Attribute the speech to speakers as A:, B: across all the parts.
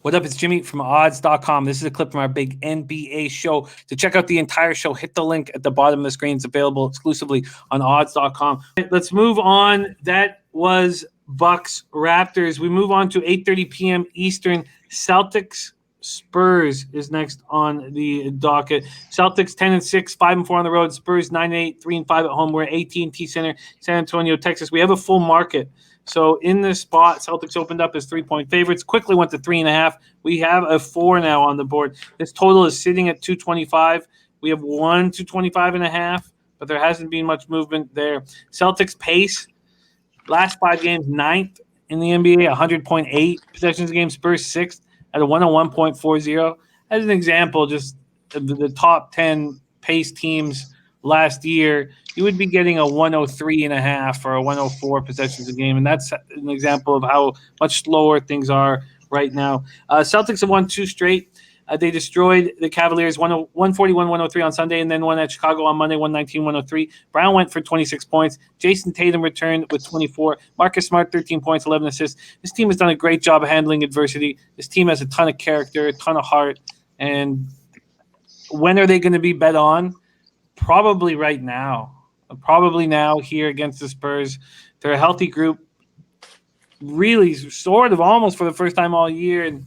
A: What up? It's Jimmy from odds.com. This is a clip from our big NBA show. To check out the entire show, hit the link at the bottom of the screen. It's available exclusively on odds.com. Let's move on. That was Bucks Raptors. We move on to 8:30 p.m. Eastern. Celtics Spurs is next on the docket. Celtics 10-6, 5-4 on the road. Spurs 9-8, 3-5 at home. We're at AT&T Center, San Antonio, Texas. We have a full market. So in this spot, Celtics opened up as 3-point favorites, quickly went to 3.5. We have a 4 now on the board. This total is sitting at 225. We have 225.5, but there hasn't been much movement there. Celtics pace, last 5 games, 9th in the NBA, 100.8 possessions a game. Spurs 6th at a 101.40. As an example, just the top 10 pace teams last year, you would be getting a 103.5 or a 104 possessions a game. And that's an example of how much slower things are right now. Celtics have won 2 straight. They destroyed the Cavaliers 141-103 on Sunday, and then won at Chicago on Monday 119-103. Brown went for 26 points. Jason Tatum returned with 24. Marcus Smart 13 points, 11 assists. This team has done a great job of handling adversity. This team has a ton of character, a ton of heart. And when are they going to be bet on? Probably right now. Probably now here against the Spurs. They're a healthy group, really sort of almost for the first time all year. And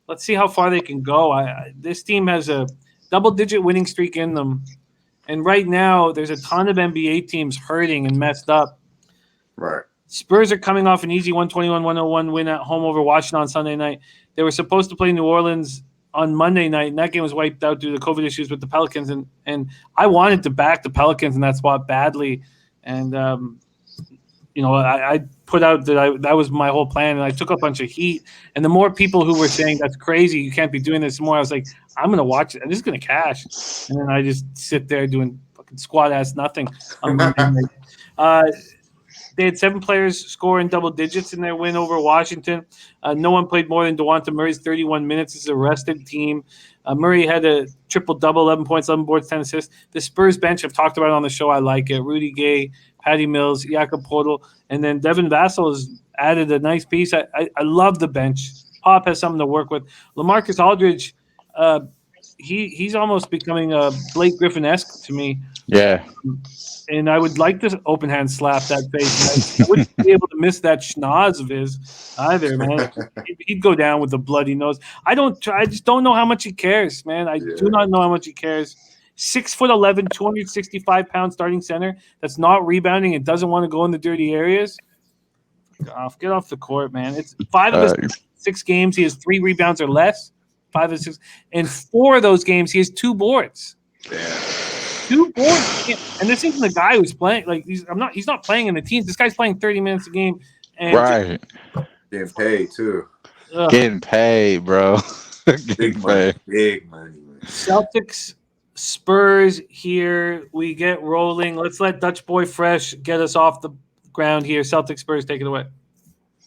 A: let's see how far they can go. This team has a double-digit winning streak in them. And right now, there's a ton of NBA teams hurting and messed up.
B: Right.
A: Spurs are coming off an easy 121-101 win at home over Washington on Sunday night. They were supposed to play New Orleans on Monday night, and that game was wiped out due to COVID issues with the Pelicans. And I wanted to back the Pelicans in that spot badly. And, I put out that was my whole plan, and I took a bunch of heat. And the more people who were saying that's crazy, you can't be doing this, the more I was like, I'm going to watch it. I'm just going to cash. And then I just sit there doing fucking squat-ass nothing on Monday night. They had 7 players score in double digits in their win over Washington. No one played more than DeJuan Murray's 31 minutes. It's a rested team. Murray had a triple-double, 11 points, 11 boards, 10 assists. The Spurs bench, I've talked about it on the show. I like it. Rudy Gay, Patty Mills, Jakob Poeltl, and then Devin Vassell has added a nice piece. I love the bench. Pop has something to work with. LaMarcus Aldridge, he's almost becoming a Blake Griffin-esque to me.
C: Yeah.
A: And I would like to open hand slap that face. I wouldn't be able to miss that schnoz of his either, man. He'd go down with a bloody nose. I just don't know how much he cares, man. I do not know how much he cares. 6'11", 265-pound starting center that's not rebounding and doesn't want to go in the dirty areas. Get off the court, man. It's 5 of his 6 games. He has 3 rebounds or less. 5 of 6. In 4 of those games, he has 2 boards.
B: Yeah.
A: 2 boards, and this isn't a guy who's playing like he's not playing in the teams. This guy's playing 30 minutes a game, and
C: right,
B: getting paid too.
C: Getting paid, bro.
B: Big money.
A: Celtics, Spurs here. We get rolling. Let's let Dutch Boy Fresh get us off the ground here. Celtics, Spurs, take it away.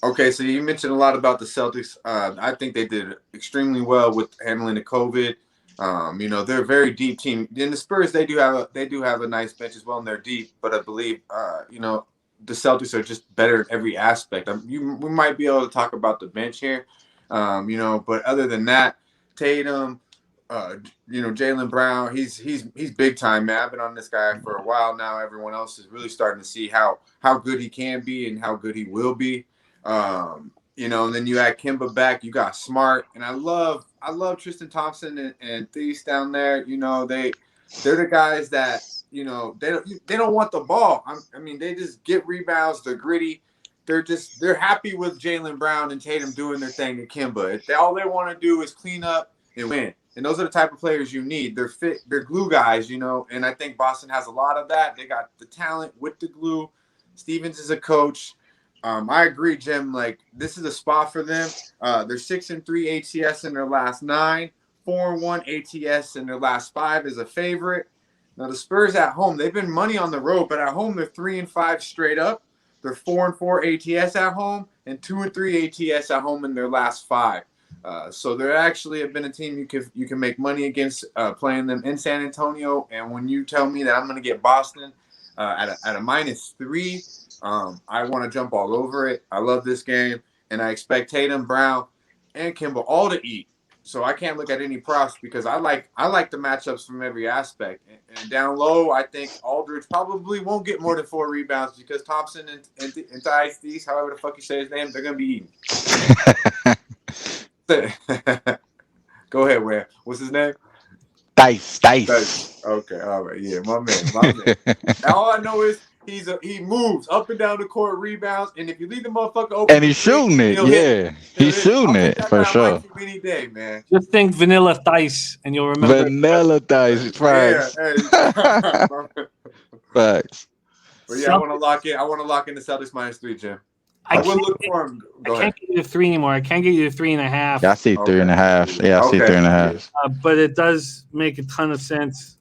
B: Okay, so you mentioned a lot about the Celtics. I think they did extremely well with handling the COVID. They're a very deep team. In the Spurs, they do have a nice bench as well, and they're deep. But I believe, the Celtics are just better in every aspect. We might be able to talk about the bench here, but other than that, Tatum, Jaylen Brown, he's big time, man. I've been on this guy for a while now. Everyone else is really starting to see how good he can be and how good he will be. And then you add Kemba back. You got Smart, and I love Tristan Thompson and Thies down there. They're the guys that they don't want the ball. They just get rebounds. They're gritty. They're happy with Jaylen Brown and Tatum doing their thing and Kemba. All they want to do is clean up and win. And those are the type of players you need. They're fit. They're glue guys, And I think Boston has a lot of that. They got the talent with the glue. Stevens is a coach. I agree, Jim. Like, this is a spot for them. They're 6-3 ATS in their last 9, 4-1 ATS in their last 5 is a favorite. Now the Spurs at home, they've been money on the road, but at home they're 3-5 straight up. They're 4-4 ATS at home and 2-3 ATS at home in their last 5. So they actually have been a team you can make money against playing them in San Antonio. And when you tell me that I'm going to get Boston at a -3. I want to jump all over it. I love this game, and I expect Tatum, Brown, and Kimball all to eat. So I can't look at any props because I like the matchups from every aspect. And down low, I think Aldridge probably won't get more than 4 rebounds because Thompson and Theis, however the fuck you say his name, they're gonna be eating. Go ahead, Wham. What's his name?
C: Dice.
B: Okay, all right, yeah, my man. All I know is he moves up and down the court, rebounds, and if you leave the motherfucker open,
C: And he's shooting it. Yeah, he's shooting it for sure.
B: Any day, man.
A: Just think Vanilla Dice, and you'll remember.
C: Vanilla Dice. Facts.
B: Yeah,
C: Facts.
B: But yeah, I want to lock in the Celtics -3, Jim. I will look for him.
A: I can't get you to 3 anymore. I can't get you to 3.5.
C: Yeah, I see 3.5. Yeah, I see 3.5.
A: But it does make a ton of sense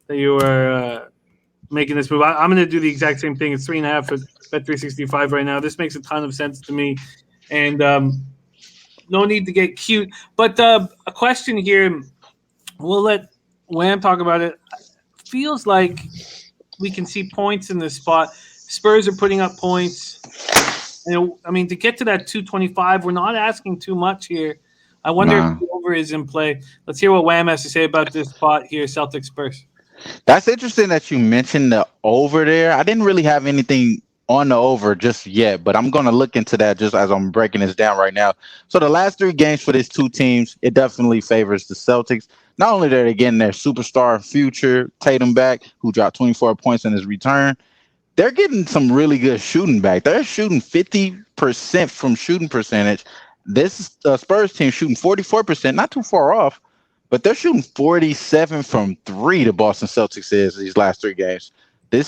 A: that you are making this move. I'm going to do the exact same thing. It's 3.5 for Bet365 right now. This makes a ton of sense to me, and no need to get cute. But a question here. We'll let Wham talk about it. Feels like we can see points in this spot. Spurs are putting up points. And I mean, to get to that 225, we're not asking too much here. I wonder if the over is in play. Let's hear what Wham has to say about this spot here, Celtics Spurs.
C: That's interesting that you mentioned the over there. I didn't really have anything on the over just yet, but I'm going to look into that just as I'm breaking this down right now. So the last 3 games for these 2 teams, it definitely favors the Celtics. Not only are they getting their superstar future Tatum back, who dropped 24 points in his return, they're getting some really good shooting back. They're shooting 50% from shooting percentage. This Spurs team shooting 44%, not too far off, but they're shooting 47 from 3. The Boston Celtics is these last 3 games. This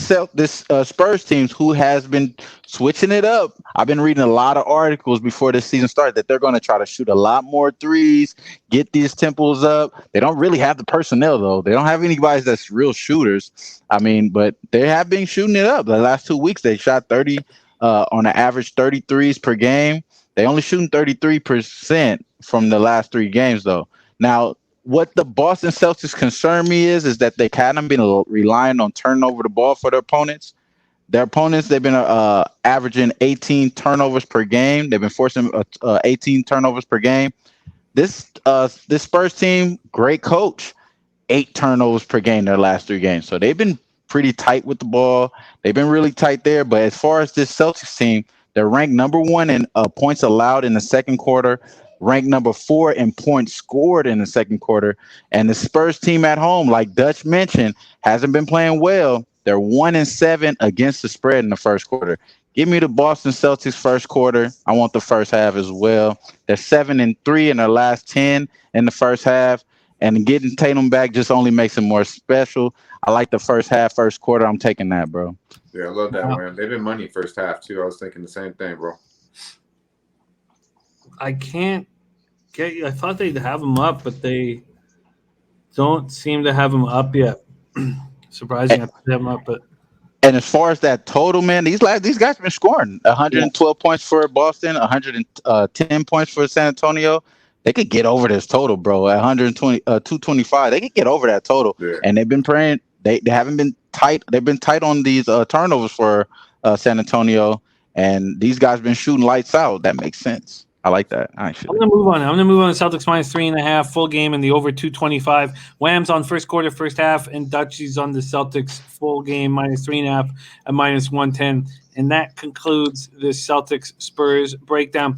C: Spurs team, who has been switching it up. I've been reading a lot of articles before this season started that they're going to try to shoot a lot more threes, get these tempos up. They don't really have the personnel, though. They don't have anybody that's real shooters. I mean, but they have been shooting it up. The last 2 weeks, they shot 30 on an average 33s per game. They only shooting 33% from the last 3 games, though. Now, what the Boston Celtics concern me is that they kind of been relying on turning over the ball for their opponents. Their opponents, they've been averaging 18 turnovers per game. They've been forcing 18 turnovers per game. This Spurs team, great coach, 8 turnovers per game their last 3 games. So they've been pretty tight with the ball. They've been really tight there. But as far as this Celtics team, they're ranked number 1 in points allowed in the second quarter, ranked number 4 in points scored in the second quarter. And the Spurs team at home, like Dutch mentioned, hasn't been playing well. They're 1-7 against the spread in the first quarter. Give me the Boston Celtics first quarter. I want the first half as well. They're 7-3 in their last 10 in the first half. And getting Tatum back just only makes it more special. I like the first half, first quarter. I'm taking that, bro.
B: Yeah, I love that, man. They've been money first half, too. I was thinking the same thing, bro.
A: I can't get you. I thought they'd have them up, but they don't seem to have them up yet. Surprising, I thought they have them up, but.
C: And as far as that total, man, these guys been scoring 112 points for Boston, 110 points for San Antonio. They could get over this total, bro. At 225, they could get over that total. Yeah. And they've been praying. They haven't been tight. They've been tight on these turnovers for San Antonio, and these guys been shooting lights out. That makes sense. I like that. Actually,
A: I'm gonna move on. Celtics -3.5 full game and the over 225. Wham's on first quarter, first half, and Dutchie's on the Celtics full game -3.5 and -110. And that concludes the Celtics Spurs breakdown.